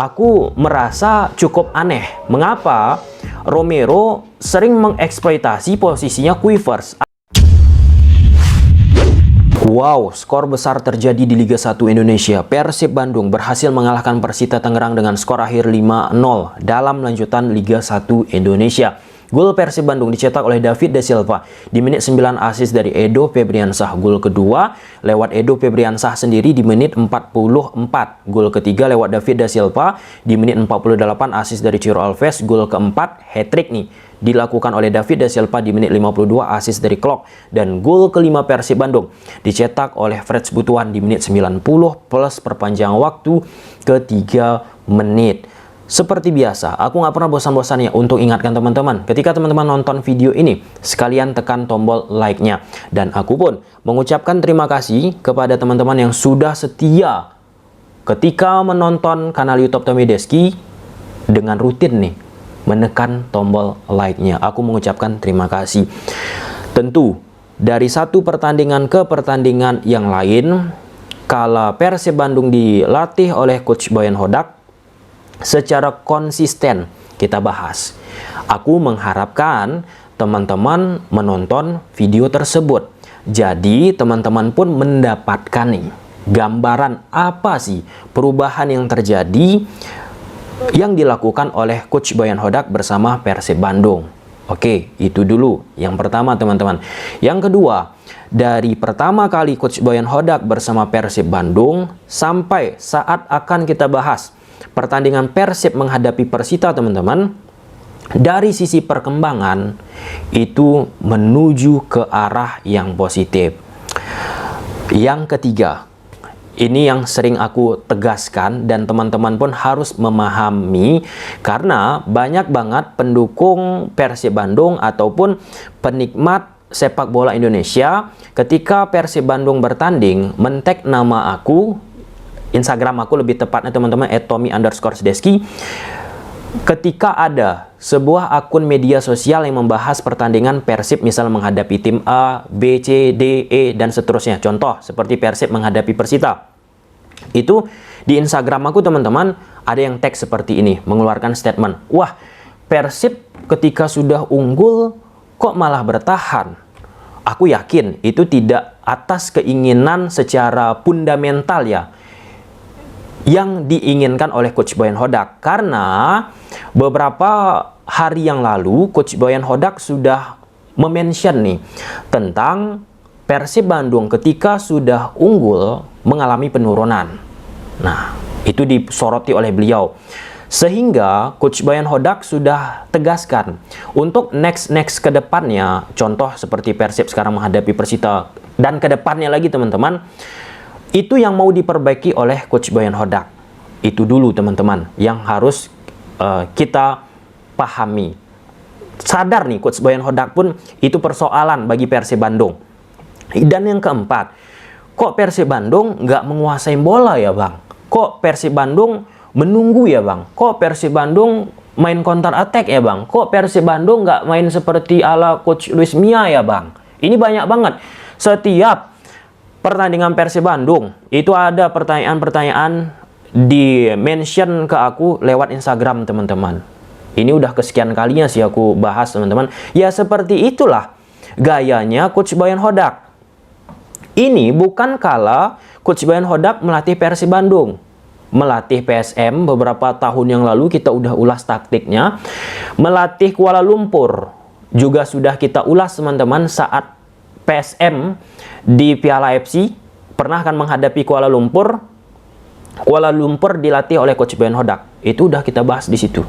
aku merasa cukup aneh. Mengapa Romero sering mengeksploitasi posisinya Kuivers? Wow, skor besar terjadi di Liga 1 Indonesia. Persib Bandung berhasil mengalahkan Persita Tangerang dengan skor akhir 5-0 dalam lanjutan Liga 1 Indonesia. Gol Persib Bandung dicetak oleh David Da Silva di menit 9, assist dari Edo Febriansah. Gol kedua lewat Edo Febriansah sendiri di menit 44. Gol ketiga lewat David Da Silva di menit 48, assist dari Ciro Alves. Gol keempat, hat-trick nih, dilakukan oleh David Da Silva di menit 52, assist dari Klok. Dan gol kelima Persib Bandung dicetak oleh Freds Butuan di menit 90 plus perpanjangan waktu ke 3 menit. Seperti biasa, aku nggak pernah bosan-bosannya untuk ingatkan teman-teman, ketika teman-teman nonton video ini, sekalian tekan tombol like-nya. Dan aku pun mengucapkan terima kasih kepada teman-teman yang sudah setia ketika menonton kanal YouTube Tommy Deski dengan rutin nih menekan tombol like-nya. Aku mengucapkan terima kasih. Tentu, dari satu pertandingan ke pertandingan yang lain, kala Persib Bandung dilatih oleh Coach Boyan Hodak, secara konsisten kita bahas. Aku mengharapkan teman-teman menonton video tersebut. Jadi teman-teman pun mendapatkan nih gambaran apa sih perubahan yang terjadi yang dilakukan oleh Coach Boyan Hodak bersama Persib Bandung. Oke, itu dulu yang pertama teman-teman. Yang kedua, dari pertama kali Coach Boyan Hodak bersama Persib Bandung sampai saat akan kita bahas pertandingan Persib menghadapi Persita, teman-teman, dari sisi perkembangan itu menuju ke arah yang positif. Yang ketiga, ini yang sering aku tegaskan dan teman-teman pun harus memahami, karena banyak banget pendukung Persib Bandung ataupun penikmat sepak bola Indonesia ketika Persib Bandung bertanding men-tag nama aku, Instagram aku lebih tepatnya teman-teman @tommy_deski, ketika ada sebuah akun media sosial yang membahas pertandingan Persib misal menghadapi tim A, B, C, D, E, dan seterusnya. Contoh seperti Persib menghadapi Persita. Itu di Instagram aku teman-teman ada yang tag seperti ini, mengeluarkan statement, wah, Persib ketika sudah unggul kok malah bertahan. Aku yakin itu tidak atas keinginan secara fundamental ya yang diinginkan oleh Coach Boyan Hodak, karena beberapa hari yang lalu Coach Boyan Hodak sudah memention nih tentang Persib Bandung ketika sudah unggul mengalami penurunan. Nah, itu disoroti oleh beliau, sehingga Coach Boyan Hodak sudah tegaskan untuk next ke depannya, contoh seperti Persib sekarang menghadapi Persita dan ke depannya lagi teman-teman, itu yang mau diperbaiki oleh Coach Boyan Hodak. Itu dulu teman-teman yang harus kita pahami. Sadar nih Coach Boyan Hodak pun itu persoalan bagi Persib Bandung. Dan yang keempat, kok Persib Bandung nggak menguasai bola ya bang? Kok Persib Bandung menunggu ya bang? Kok Persib Bandung main counter attack ya bang? Kok Persib Bandung nggak main seperti ala Coach Luis Mia ya bang? Ini banyak banget. Setiap pertandingan Persib Bandung itu ada pertanyaan-pertanyaan di mention ke aku lewat Instagram teman-teman. Ini udah kesekian kalinya sih aku bahas teman-teman. Ya seperti itulah gayanya Coach Boyan Hodak. Ini bukan kala Coach Boyan Hodak melatih Persib Bandung, melatih PSM beberapa tahun yang lalu kita udah ulas taktiknya. Melatih Kuala Lumpur juga sudah kita ulas teman-teman saat PSM di Piala FC pernah akan menghadapi Kuala Lumpur. Kuala Lumpur dilatih oleh Coach Boyan Hodak. Itu udah kita bahas di situ.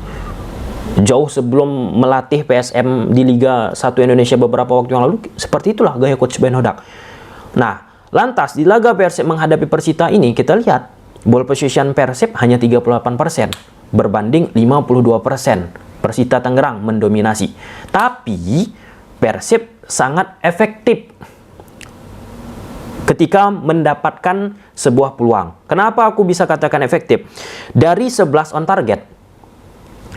Jauh sebelum melatih PSM di Liga 1 Indonesia beberapa waktu yang lalu, seperti itulah gaya Coach Boyan Hodak. Nah, lantas di laga Persib menghadapi Persita ini kita lihat ball position Persib hanya 38% berbanding 52%. Persita Tangerang mendominasi. Tapi Persib sangat efektif ketika mendapatkan sebuah peluang. Kenapa aku bisa katakan efektif? Dari 11 on target,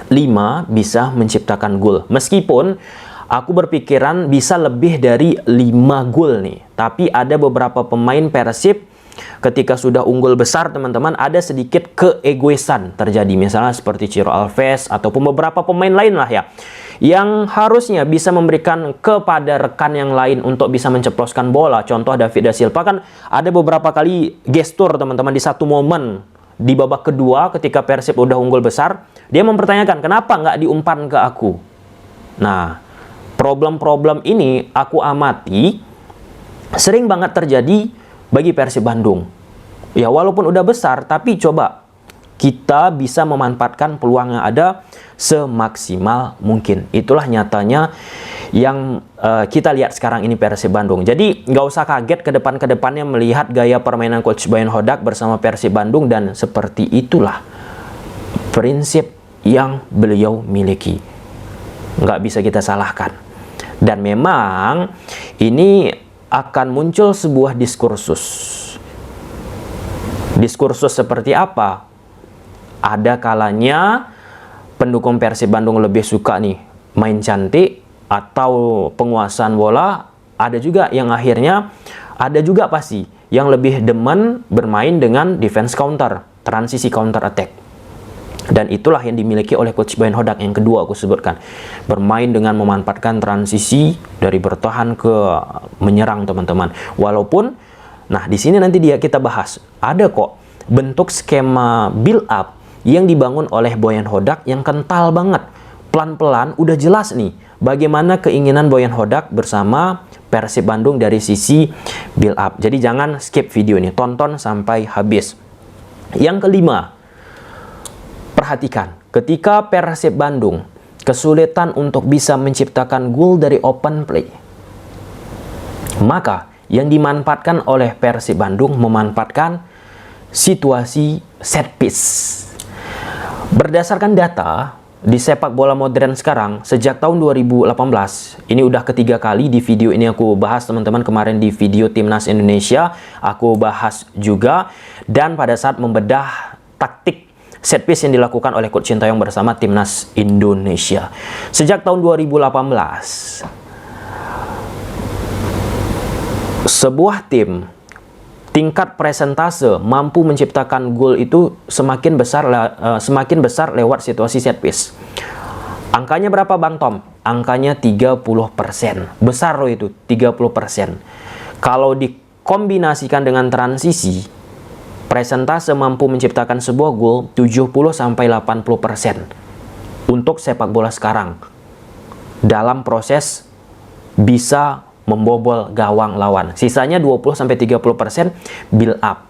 5 bisa menciptakan gol. Meskipun aku berpikiran bisa lebih dari 5 gol nih. Tapi ada beberapa pemain Persib ketika sudah unggul besar teman-teman, ada sedikit keegoisan terjadi. Misalnya seperti Ciro Alves ataupun beberapa pemain lain lah ya, yang harusnya bisa memberikan kepada rekan yang lain untuk bisa menceploskan bola. Contoh David da Silva kan ada beberapa kali gestur teman-teman di satu momen di babak kedua ketika Persib udah unggul besar, dia mempertanyakan kenapa nggak diumpan ke aku. Nah, problem-problem ini aku amati sering banget terjadi bagi Persib Bandung. Ya, walaupun udah besar, tapi coba kita bisa memanfaatkan peluang yang ada semaksimal mungkin. Itulah nyatanya yang kita lihat sekarang ini Persib Bandung. Jadi nggak usah kaget ke depannya melihat gaya permainan Coach Boyan Hodak bersama Persib Bandung, dan seperti itulah prinsip yang beliau miliki. Nggak bisa kita salahkan. Dan memang ini akan muncul sebuah diskursus. Diskursus seperti apa? Ada kalanya pendukung Persib Bandung lebih suka nih main cantik atau penguasaan bola. Ada juga yang akhirnya, ada juga pasti yang lebih demen bermain dengan defense counter, transisi counter attack. Dan itulah yang dimiliki oleh Coach Boyan Hodak yang kedua aku sebutkan. Bermain dengan memanfaatkan transisi dari bertahan ke menyerang teman-teman. Walaupun, nah di sini nanti kita bahas, ada kok bentuk skema build up yang dibangun oleh Boyan Hodak yang kental banget. Pelan-pelan udah jelas nih bagaimana keinginan Boyan Hodak bersama Persib Bandung dari sisi build up. Jadi jangan skip video ini, tonton sampai habis. Yang kelima, perhatikan, ketika Persib Bandung kesulitan untuk bisa menciptakan gol dari open play, maka yang dimanfaatkan oleh Persib Bandung memanfaatkan situasi set piece. Berdasarkan data di sepak bola modern sekarang, sejak tahun 2018, ini udah ketiga kali di video ini aku bahas teman-teman. Kemarin di video Timnas Indonesia aku bahas juga, dan pada saat membedah taktik set piece yang dilakukan oleh Coach Sintayong bersama Timnas Indonesia. Sejak tahun 2018, sebuah tim tingkat presentase mampu menciptakan gol itu semakin besar lewat situasi set piece. Angkanya berapa Bang Tom? Angkanya 30%. Besar loh itu, 30%. Kalau dikombinasikan dengan transisi, presentase mampu menciptakan sebuah gol 70-80% untuk sepak bola sekarang. Dalam proses bisa membobol gawang lawan. Sisanya 20-30% build up.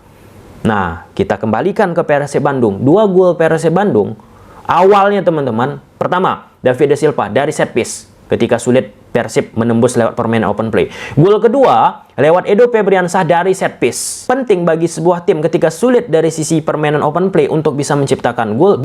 Nah, kita kembalikan ke Persib Bandung. 2 gol Persib Bandung awalnya teman-teman. Pertama, David da Silva dari set piece ketika sulit Persib menembus lewat permainan open play. Gol kedua lewat Edo Febriansah dari set piece. Penting bagi sebuah tim ketika sulit dari sisi permainan open play untuk bisa menciptakan gol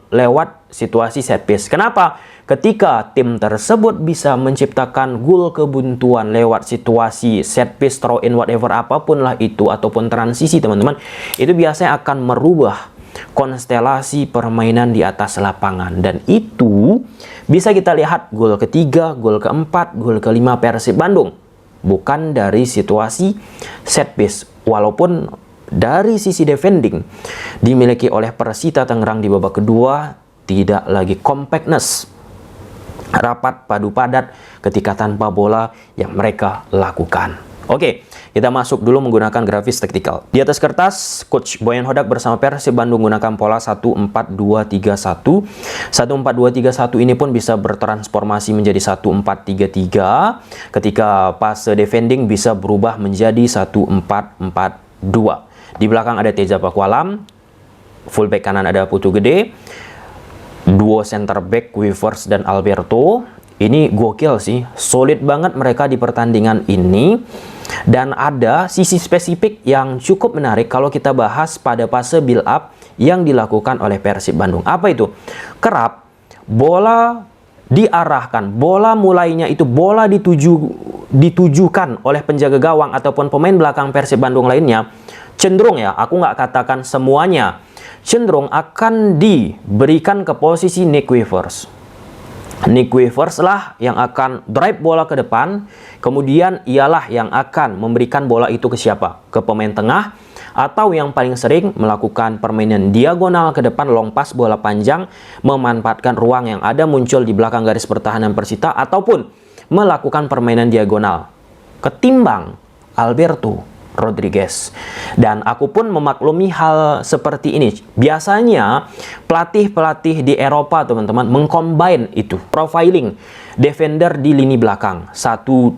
lewat situasi set piece. Kenapa? Ketika tim tersebut bisa menciptakan gol kebuntuan lewat situasi set piece, throw in, whatever apapun lah itu, ataupun transisi teman-teman, itu biasanya akan merubah konstelasi permainan di atas lapangan. Dan itu bisa kita lihat gol ketiga, gol keempat, gol kelima Persib Bandung bukan dari situasi set piece. Walaupun dari sisi defending dimiliki oleh Persita Tangerang di babak kedua tidak lagi compactness, rapat padu padat ketika tanpa bola yang mereka lakukan. Oke, kita masuk dulu menggunakan grafis taktikal. Di atas kertas, Coach Boyan Hodak bersama Persib Bandung menggunakan pola 1-4-2-3-1. 1-4-2-3-1 ini pun bisa bertransformasi menjadi 1-4-3-3. Ketika fase defending bisa berubah menjadi 1-4-4-2. Di belakang ada Teja Pakualam, fullback kanan ada Putu Gede, duo center back Weavers dan Alberto. Ini gokil sih, solid banget mereka di pertandingan ini. Dan ada sisi spesifik yang cukup menarik kalau kita bahas pada fase build up yang dilakukan oleh Persib Bandung. Apa itu? Kerap bola diarahkan, bola mulainya itu bola ditujukan oleh penjaga gawang ataupun pemain belakang Persib Bandung lainnya, cenderung ya, aku nggak katakan semuanya, cenderung akan diberikan ke posisi Nick Weavers. Nick Weavers lah yang akan drive bola ke depan, kemudian ialah yang akan memberikan bola itu ke siapa? Ke pemain tengah, atau yang paling sering melakukan permainan diagonal ke depan, long pass bola panjang, memanfaatkan ruang yang ada muncul di belakang garis pertahanan Persita, ataupun melakukan permainan diagonal ketimbang Alberto Rodriguez. Dan aku pun memaklumi hal seperti ini. Biasanya pelatih-pelatih di Eropa teman-teman mengcombine itu, profiling defender di lini belakang. Satu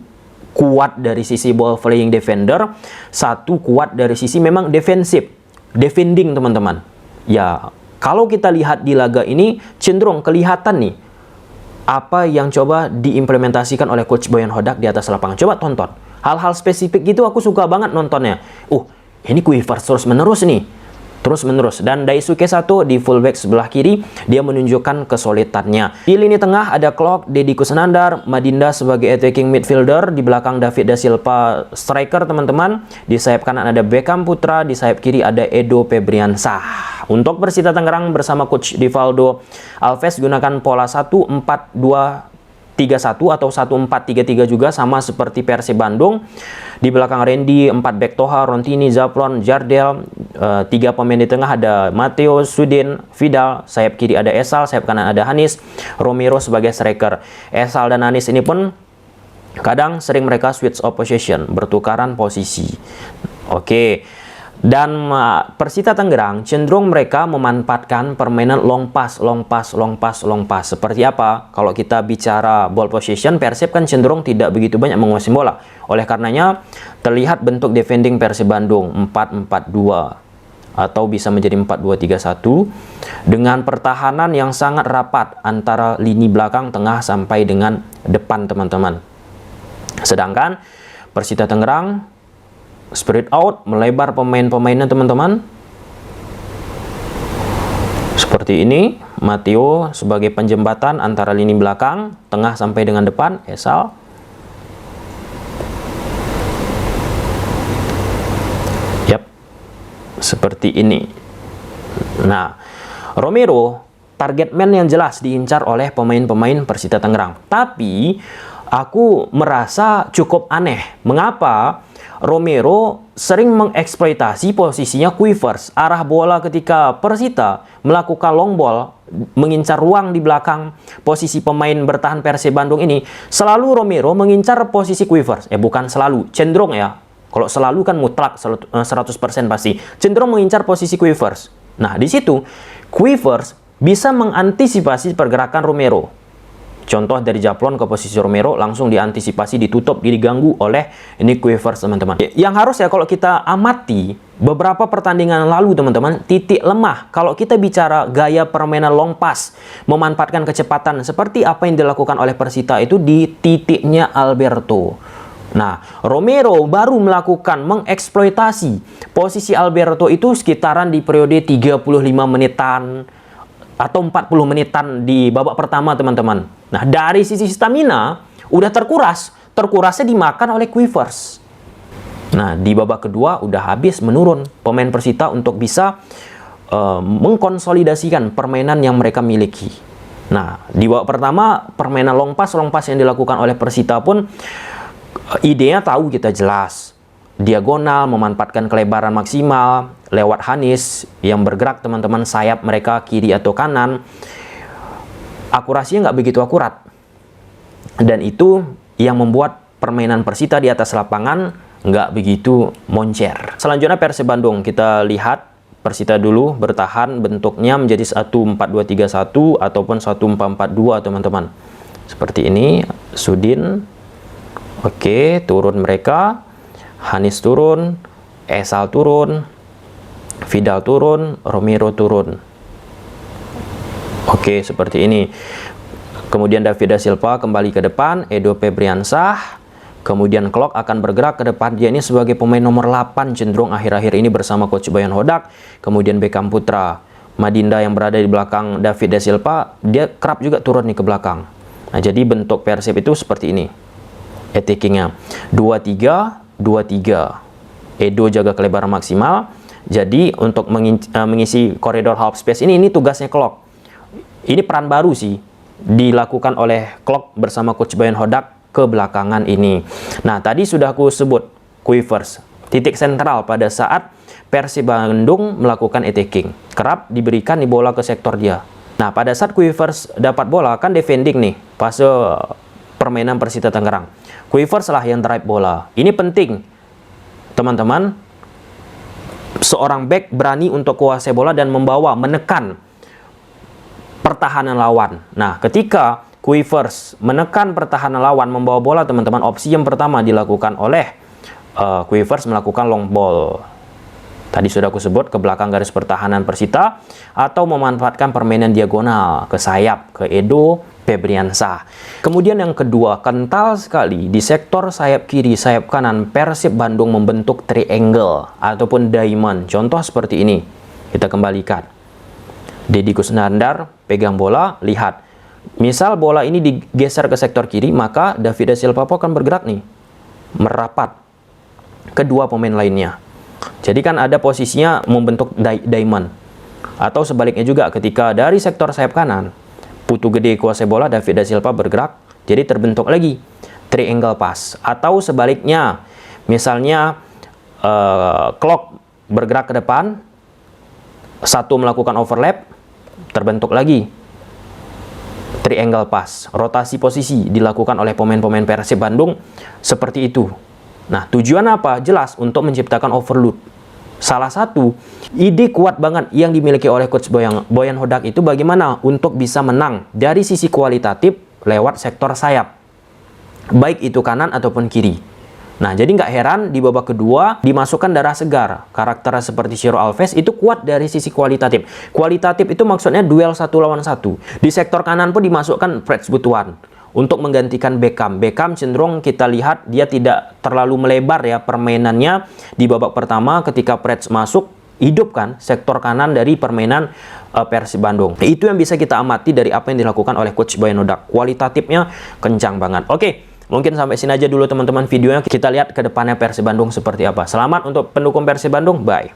kuat dari sisi ball playing defender, satu kuat dari sisi memang defending teman-teman. Ya, kalau kita lihat di laga ini cenderung kelihatan nih apa yang coba diimplementasikan oleh Coach Boyan Hodak di atas lapangan. Coba tonton. Hal-hal spesifik gitu aku suka banget nontonnya. Ini Weavers terus-menerus nih. Terus-menerus. Dan Daisuke Sato di fullback sebelah kiri, dia menunjukkan kesulitannya. Di lini tengah ada Klok, Deddy Kusnandar, Madinda sebagai attacking midfielder. Di belakang David Da Silva striker teman-teman. Di sayap kanan ada Beckham Putra. Di sayap kiri ada Edo Febriansah. Untuk Persita Tangerang bersama Coach Divaldo Alves gunakan pola 1-4-2-3-1 atau 1-4-3-3 juga, sama seperti Persib Bandung. Di belakang Randy, 4 back Toha, Rontini, Zaplon, Jardel. 3 pemain di tengah ada Matteo, Sudin, Vidal. Sayap kiri ada Esal, sayap kanan ada Hanis, Romero sebagai striker. Esal dan Hanis ini pun kadang sering mereka switch of possession, bertukaran posisi. Dan Persita Tangerang cenderung mereka memanfaatkan permainan long pass. Seperti apa? Kalau kita bicara ball possession, Persib kan cenderung tidak begitu banyak menguasai bola. Oleh karenanya, terlihat bentuk defending Persib Bandung 4-4-2 atau bisa menjadi 4-2-3-1 dengan pertahanan yang sangat rapat antara lini belakang, tengah sampai dengan depan teman-teman. Sedangkan Persita Tangerang spread out, melebar pemain-pemainnya teman-teman. Seperti ini, Matteo sebagai penjembatan antara lini belakang, tengah sampai dengan depan, Esal. Yap, seperti ini. Nah, Romero, target man yang jelas diincar oleh pemain-pemain Persita Tangerang. Tapi, aku merasa cukup aneh. Mengapa Romero sering mengeksploitasi posisinya Weavers? Arah bola ketika Persita melakukan long ball, mengincar ruang di belakang posisi pemain bertahan Persib Bandung ini, selalu Romero mengincar posisi Weavers. Bukan selalu, cenderung ya. Kalau selalu kan mutlak 100% pasti. Cenderung mengincar posisi Weavers. Nah, di situ Weavers bisa mengantisipasi pergerakan Romero. Contoh dari Zaplon ke posisi Romero langsung diantisipasi, ditutup, diganggu oleh Nick Weavers teman-teman. Yang harus ya kalau kita amati beberapa pertandingan lalu teman-teman, titik lemah kalau kita bicara gaya permainan long pass, memanfaatkan kecepatan seperti apa yang dilakukan oleh Persita itu di titiknya Alberto. Nah, Romero baru melakukan mengeksploitasi posisi Alberto itu sekitaran di periode 35 menitan atau 40 menitan di babak pertama teman-teman. Nah, dari sisi stamina udah terkurasnya dimakan oleh Weavers. Nah, di babak kedua udah habis, menurun pemain Persita untuk bisa mengkonsolidasikan permainan yang mereka miliki. Nah, di babak pertama permainan long pass yang dilakukan oleh Persita pun idenya tahu kita jelas. Diagonal, memanfaatkan kelebaran maksimal lewat Hanis yang bergerak teman-teman, sayap mereka kiri atau kanan. Akurasinya nggak begitu akurat. Dan itu yang membuat permainan Persita di atas lapangan nggak begitu moncer. Selanjutnya Persib Bandung, kita lihat Persita dulu bertahan, bentuknya menjadi 1-4-2-3-1 ataupun 1-4-4-2 teman-teman. Seperti ini, Sudin. Turun mereka. Hanis turun, Esal turun, Vidal turun, Romero turun. Seperti ini. Kemudian David Da Silva kembali ke depan, Edo Febriansah. Kemudian Klok akan bergerak ke depan. Dia ini sebagai pemain nomor 8 cenderung akhir-akhir ini bersama Coach Boyan Hodak. Kemudian Beckham Putra, Madinda yang berada di belakang David Da Silva, dia kerap juga turun nih ke belakang. Nah, jadi bentuk Persib itu seperti ini. Attackingnya 2-3-2-3. Edo jaga kelebaran maksimal. Jadi untuk mengisi koridor half space ini tugasnya Klok. Ini peran baru sih. dilakukan oleh Klok bersama Coach Boyan Hodak kebelakangan ini. Nah, tadi sudah aku sebut Kuipers, titik sentral pada saat Persib Bandung melakukan attacking. Kerap diberikan di bola ke sektor dia. Nah, pada saat Kuipers dapat bola, kan defending nih, fase permainan Persita Tangerang. Kuipers lah yang drive bola. Ini penting, teman-teman. Seorang back berani untuk kuasai bola dan menekan pertahanan lawan. Nah, ketika Kuipers menekan pertahanan lawan, membawa bola, teman-teman, opsi yang pertama dilakukan oleh Kuipers melakukan long ball. Tadi sudah aku sebut ke belakang garis pertahanan Persita, atau memanfaatkan permainan diagonal ke sayap, ke Edo Febriansah. Kemudian yang kedua, kental sekali di sektor sayap kiri, sayap kanan, Persib Bandung membentuk triangle ataupun diamond. Contoh seperti ini. Kita kembalikan. Deddy Kusnandar pegang bola, lihat. Misal bola ini digeser ke sektor kiri, maka David da Silva akan bergerak nih, merapat kedua pemain lainnya. Jadi kan ada posisinya membentuk diamond. Atau sebaliknya juga, ketika dari sektor sayap kanan, Putu Gede kuasai bola, David da Silva bergerak, jadi terbentuk lagi triangle pass. Atau sebaliknya, misalnya Klok bergerak ke depan, satu melakukan overlap, terbentuk lagi triangle pass. Rotasi posisi dilakukan oleh pemain-pemain Persib Bandung seperti itu. Nah, tujuan apa? Jelas, untuk menciptakan overload. Salah satu ide kuat banget yang dimiliki oleh Coach Boyan Hodak itu bagaimana untuk bisa menang dari sisi kualitatif lewat sektor sayap, baik itu kanan ataupun kiri. Nah, jadi nggak heran di babak kedua dimasukkan darah segar. Karakter seperti Ciro Alves itu kuat dari sisi kualitatif. Kualitatif itu maksudnya duel 1 lawan 1. Di sektor kanan pun dimasukkan Freds Butuan untuk menggantikan Beckham. Beckham cenderung kita lihat dia tidak terlalu melebar ya permainannya di babak pertama. Ketika Freds masuk, hidupkan sektor kanan dari permainan Persib Bandung. Itu yang bisa kita amati dari apa yang dilakukan oleh Coach Boyan Hodak. Kualitatifnya kencang banget. Oke. Mungkin sampai sini aja dulu teman-teman videonya. Kita lihat ke depannya Persib Bandung seperti apa. Selamat untuk pendukung Persib Bandung. Bye.